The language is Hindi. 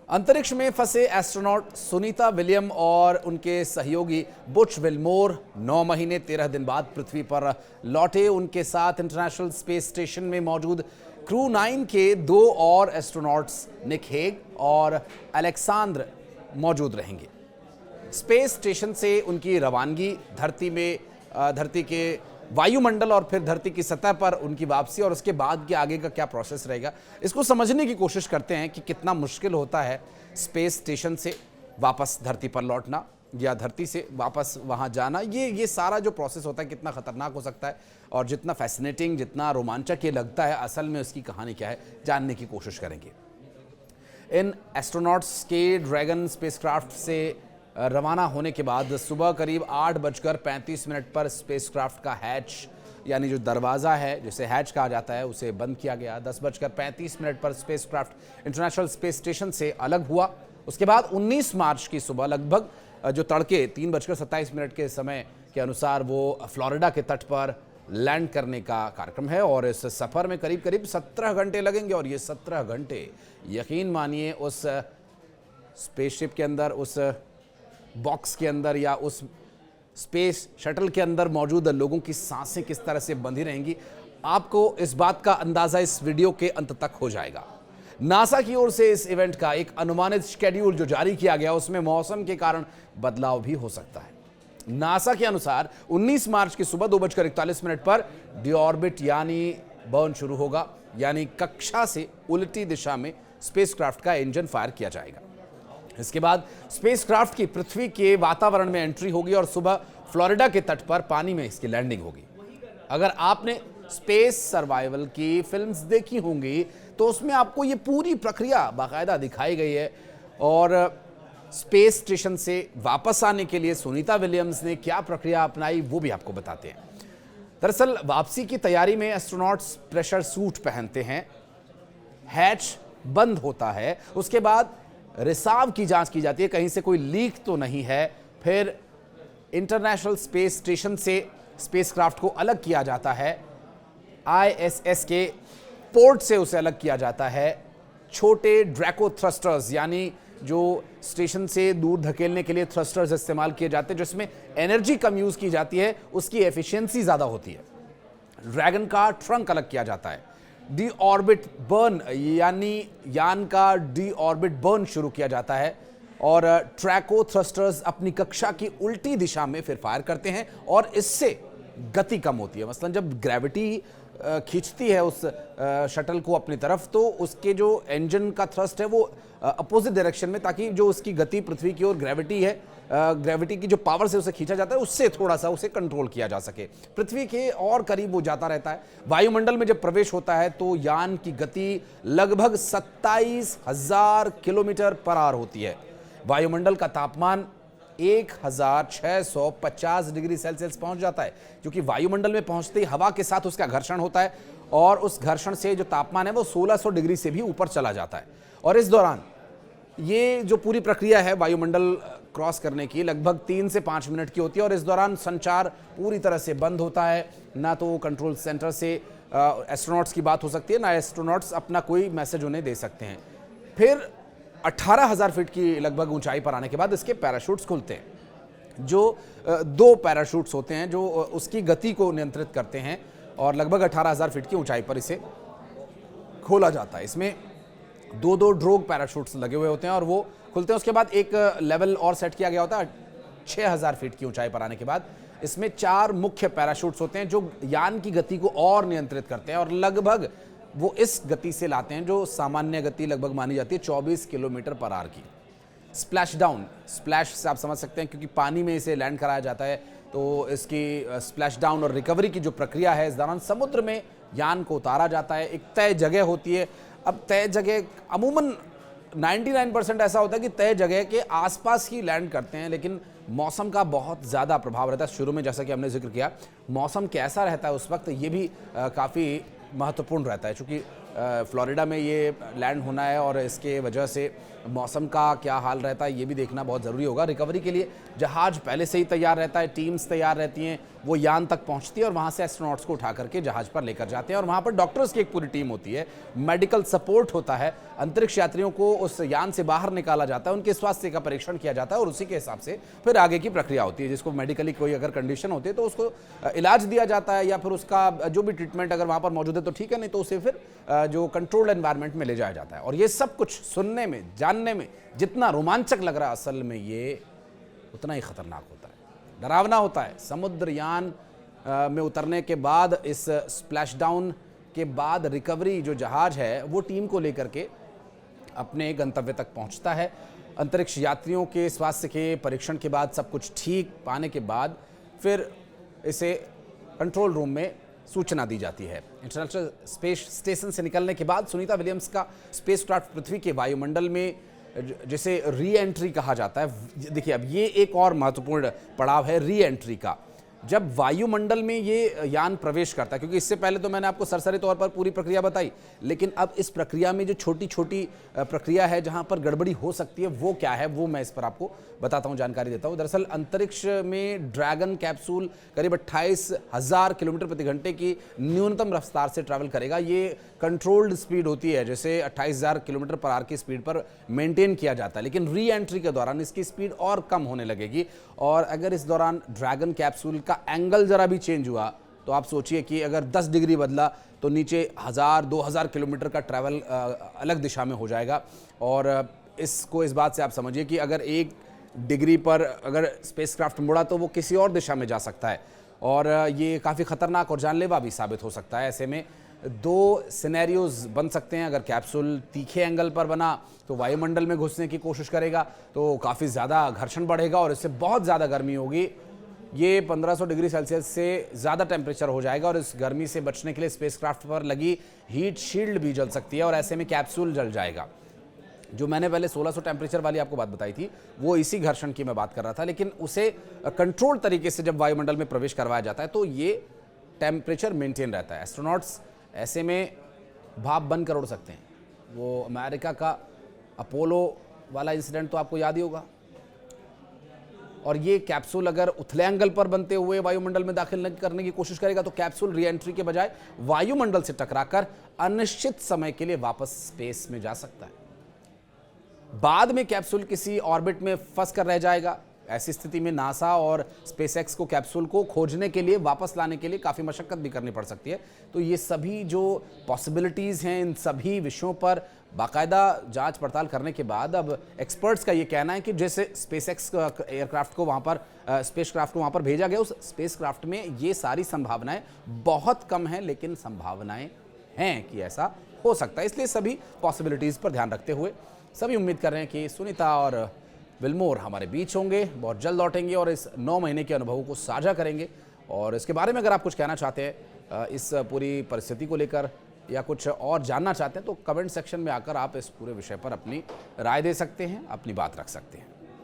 अंतरिक्ष में फंसे एस्ट्रोनॉट सुनीता विलियम और उनके सहयोगी बुच विल्मोर 9 महीने 13 दिन बाद पृथ्वी पर लौटे। उनके साथ इंटरनेशनल स्पेस स्टेशन में मौजूद क्रू 9 के 2 और एस्ट्रोनॉट्स निक हेग और अलेक्सांद्र मौजूद रहेंगे। स्पेस स्टेशन से उनकी रवानगी, धरती के वायुमंडल और फिर धरती की सतह पर उनकी वापसी और उसके बाद के आगे का क्या प्रोसेस रहेगा, इसको समझने की कोशिश करते हैं कि कितना मुश्किल होता है स्पेस स्टेशन से वापस धरती पर लौटना या धरती से वापस वहां जाना। ये सारा जो प्रोसेस होता है कितना खतरनाक हो सकता है और जितना फैसिनेटिंग, जितना रोमांचक ये लगता है, असल में उसकी कहानी क्या है जानने की कोशिश करेंगे। इन एस्ट्रोनॉट्स के ड्रैगन स्पेसक्राफ्ट से रवाना होने के बाद सुबह करीब 8:35 पर स्पेसक्राफ्ट का हैच यानी जो दरवाज़ा है जिसे हैच कहा जाता है उसे बंद किया गया। 10:35 पर स्पेसक्राफ्ट इंटरनेशनल स्पेस स्टेशन से अलग हुआ। उसके बाद 19 मार्च की सुबह लगभग जो तड़के 3:27 के समय के अनुसार वो फ्लोरिडा के तट पर लैंड करने का कार्यक्रम है और इस सफ़र में करीब 17 घंटे लगेंगे। और ये 17 घंटे यकीन मानिए उस स्पेसशिप के अंदर, उस बॉक्स के अंदर या उस स्पेस शटल के अंदर मौजूद लोगों की सांसें किस तरह से बंधी रहेंगी, आपको इस बात का अंदाजा इस वीडियो के अंत तक हो जाएगा। नासा की ओर से इस इवेंट का एक अनुमानित शेड्यूल जो जारी किया गया उसमें मौसम के कारण बदलाव भी हो सकता है। नासा के अनुसार 19 मार्च की सुबह 2:41 पर डीऑर्बिट यानी बर्न शुरू होगा, यानी कक्षा से उल्टी दिशा में स्पेसक्राफ्ट का इंजन फायर किया जाएगा। इसके बाद स्पेसक्राफ्ट की पृथ्वी के वातावरण में एंट्री होगी और सुबह फ्लोरिडा के तट पर पानी में इसकी लैंडिंग होगी। अगर आपने स्पेस सर्वाइवल की फिल्म्स देखी होंगी तो उसमें आपको ये पूरी प्रक्रिया बाकायदा दिखाई गई है और स्पेस स्टेशन से वापस आने के लिए सुनीता विलियम्स ने क्या प्रक्रिया अपनाई वो भी आपको बताते हैं। दरअसल वापसी की तैयारी में एस्ट्रोनॉट्स प्रेशर सूट पहनते हैं, हैच बंद होता है, उसके बाद रिसाव की जांच की जाती है कहीं से कोई लीक तो नहीं है। फिर इंटरनेशनल स्पेस स्टेशन से स्पेसक्राफ्ट को अलग किया जाता है, ISS के पोर्ट से उसे अलग किया जाता है। छोटे ड्रैको थ्रस्टर्स यानी जो स्टेशन से दूर धकेलने के लिए थ्रस्टर्स इस्तेमाल किए जाते हैं जिसमें एनर्जी कम यूज की जाती है, उसकी एफिशिएंसी ज्यादा होती है। ड्रैगन का ट्रंक अलग किया जाता है। डी ऑर्बिट बर्न यानी यान का डी ऑर्बिट बर्न शुरू किया जाता है और ट्रैको थ्रस्टर्स अपनी कक्षा की उल्टी दिशा में फिर फायर करते हैं और इससे गति कम होती है। मसलन जब ग्रेविटी खींचती है उस शटल को अपनी तरफ तो उसके जो इंजन का थ्रस्ट है वो अपोजिट डायरेक्शन में, ताकि जो उसकी गति पृथ्वी की ओर ग्रेविटी है, ग्रेविटी की जो पावर से उसे खींचा जाता है उससे थोड़ा सा उसे कंट्रोल किया जा सके। पृथ्वी के और करीब वो जाता रहता है। वायुमंडल में जब प्रवेश होता है तो यान की गति लगभग 27,000 किलोमीटर पर आवर होती है। वायुमंडल का तापमान 1650 डिग्री सेल्सियस पहुंच जाता है, क्योंकि वायुमंडल में पहुंचते ही हवा के साथ उसका घर्षण होता है और उस घर्षण से जो तापमान है वो 1600 डिग्री से भी ऊपर चला जाता है। और इस दौरान ये जो पूरी प्रक्रिया है वायुमंडल क्रॉस करने की लगभग 3 से 5 मिनट की होती है और इस दौरान संचार पूरी तरह से बंद होता है। ना तो कंट्रोल सेंटर से एस्ट्रोनॉट्स की बात हो सकती है, ना एस्ट्रोनॉट्स अपना कोई मैसेज उन्हें दे सकते हैं। फिर 18,000 फीट की लगभग ऊंचाई पर आने के बाद इसके पैराशूट्स खुलते हैं, जो 2 पैराशूट्स होते हैं जो उसकी गति को नियंत्रित करते हैं और लगभग 18,000 फीट की ऊंचाई पर इसे खोला जाता है। इसमें 2 ड्रोग पैराशूट्स लगे हुए होते हैं और वो खुलते हैं। उसके बाद एक लेवल और सेट किया गया होता है 6,000 फीट की ऊंचाई पर आने के बाद। इसमें 4 मुख्य पैराशूट्स होते हैं जो यान की गति को और नियंत्रित करते हैं और लगभग वो इस गति से लाते हैं जो सामान्य गति लगभग मानी जाती है 24 किलोमीटर पर आवर की। स्प्लैश डाउन, स्प्लैश से आप समझ सकते हैं क्योंकि पानी में इसे लैंड कराया जाता है तो इसकी स्प्लैश डाउन और रिकवरी की जो प्रक्रिया है इस दौरान समुद्र में यान को उतारा जाता है। एक तय जगह होती है। अब तय जगह अमूमन 99% ऐसा होता है कि तय जगह के आसपास ही लैंड करते हैं, लेकिन मौसम का बहुत ज़्यादा प्रभाव रहता है। शुरू में जैसा कि हमने जिक्र किया मौसम कैसा रहता है उस वक्त ये भी काफ़ी महत्वपूर्ण रहता है, क्योंकि फ्लोरिडा में ये लैंड होना है और इसके वजह से मौसम का क्या हाल रहता है ये भी देखना बहुत ज़रूरी होगा। रिकवरी के लिए जहाज़ पहले से ही तैयार रहता है, टीम्स तैयार रहती हैं, वो यान तक पहुंचती है और वहां से एस्ट्रोनॉट्स को उठा करके जहाज पर लेकर जाते हैं और वहां पर डॉक्टर्स की एक पूरी टीम होती है, मेडिकल सपोर्ट होता है, अंतरिक्ष यात्रियों को उस यान से बाहर निकाला जाता है, उनके स्वास्थ्य का परीक्षण किया जाता है और उसी के हिसाब से फिर आगे की प्रक्रिया होती है। जिसको मेडिकली कोई अगर कंडीशन होती है तो उसको इलाज दिया जाता है या फिर उसका जो भी ट्रीटमेंट अगर वहां पर मौजूद है तो ठीक है, नहीं तो उसे फिर जो कंट्रोल्ड एनवायरनमेंट में ले जाया जाता है। और ये सब कुछ सुनने में, जानने में जितना रोमांचक लग रहा है, असल में ये उतना ही खतरनाक होता है, डरावना होता है। समुद्रयान में उतरने के बाद, इस स्प्लैश डाउन के बाद रिकवरी जो जहाज है वो टीम को लेकर के अपने गंतव्य तक पहुंचता है। अंतरिक्ष यात्रियों के स्वास्थ्य के परीक्षण के बाद, सब कुछ ठीक पाने के बाद फिर इसे कंट्रोल रूम में सूचना दी जाती है। इंटरनेशनल स्पेस स्टेशन से निकलने के बाद सुनीता विलियम्स का स्पेसक्राफ्ट पृथ्वी के वायुमंडल में, जिसे री एंट्री कहा जाता है। देखिए, अब ये एक और महत्वपूर्ण पड़ाव है री एंट्री का। जब वायुमंडल में ये यान प्रवेश करता है, क्योंकि इससे पहले तो मैंने आपको सरसरी तौर पर पूरी प्रक्रिया बताई, लेकिन अब इस प्रक्रिया में जो छोटी छोटी प्रक्रिया है जहां पर गड़बड़ी हो सकती है, वो क्या है वो मैं इस पर आपको बताता हूं, जानकारी देता हूं। दरअसल अंतरिक्ष में ड्रैगन कैप्सूल करीब 28,000 किलोमीटर प्रति घंटे की न्यूनतम रफ्तार से ट्रैवल करेगा। ये कंट्रोल्ड स्पीड होती है, जैसे 28,000 किलोमीटर पर आवर की स्पीड पर मेंटेन किया जाता है, लेकिन री एंट्री के दौरान इसकी स्पीड और कम होने लगेगी। और अगर इस दौरान ड्रैगन कैप्सूल का एंगल जरा भी चेंज हुआ तो आप सोचिए कि अगर 10 डिग्री बदला तो नीचे 1000-2000 किलोमीटर का ट्रैवल अलग दिशा में हो जाएगा। और इसको इस बात से आप समझिए कि अगर 1 डिग्री पर अगर स्पेसक्राफ्ट मुड़ा तो वो किसी और दिशा में जा सकता है और ये काफ़ी खतरनाक और जानलेवा भी साबित हो सकता है। ऐसे में 2 सिनेरियोज बन सकते हैं। अगर कैप्सूल तीखे एंगल पर बना तो वायुमंडल में घुसने की कोशिश करेगा तो काफ़ी ज़्यादा घर्षण बढ़ेगा और इससे बहुत ज़्यादा गर्मी होगी। ये 1500 डिग्री सेल्सियस से ज़्यादा टेम्परेचर हो जाएगा और इस गर्मी से बचने के लिए स्पेसक्राफ्ट पर लगी हीट शील्ड भी जल सकती है और ऐसे में कैप्सूल जल जाएगा। जो मैंने पहले 1600 टेम्परेचर वाली आपको बात बताई थी वो इसी घर्षण की मैं बात कर रहा था, लेकिन उसे कंट्रोल तरीके से जब वायुमंडल में प्रवेश करवाया जाता है तो ये टेम्परेचर मेंटेन रहता है। एस्ट्रोनॉट्स ऐसे में भाप बनकर उड़ सकते हैं। वो अमेरिका का अपोलो वाला इंसिडेंट तो आपको याद ही होगा। और ये कैप्सूल अगर उथले एंगल पर बनते हुए वायुमंडल में दाखिल करने की कोशिश करेगा तो कैप्सूल री एंट्री के बजाय वायुमंडल से टकराकर अनिश्चित समय के लिए वापस स्पेस में जा सकता है। बाद में कैप्सूल किसी ऑर्बिट में फंस कर रह जाएगा। ऐसी स्थिति में नासा और स्पेसएक्स को कैप्सूल को खोजने के लिए, वापस लाने के लिए काफ़ी मशक्कत भी करनी पड़ सकती है। तो ये सभी जो पॉसिबिलिटीज़ हैं, इन सभी विषयों पर बाकायदा जांच पड़ताल करने के बाद अब एक्सपर्ट्स का ये कहना है कि जैसे स्पेसएक्स एयरक्राफ्ट को वहाँ पर स्पेसक्राफ्ट को वहाँ पर भेजा गया, उस स्पेसक्राफ्ट में ये सारी संभावनाएं बहुत कम हैं, लेकिन संभावनाएं हैं कि ऐसा हो सकता है। इसलिए सभी पॉसिबिलिटीज़ पर ध्यान रखते हुए सभी उम्मीद कर रहे हैं कि सुनीता और विलमोर हमारे बीच होंगे, बहुत जल्द लौटेंगे और इस 9 महीने के अनुभवों को साझा करेंगे। और इसके बारे में अगर आप कुछ कहना चाहते हैं इस पूरी परिस्थिति को लेकर या कुछ और जानना चाहते हैं तो कमेंट सेक्शन में आकर आप इस पूरे विषय पर अपनी राय दे सकते हैं, अपनी बात रख सकते हैं।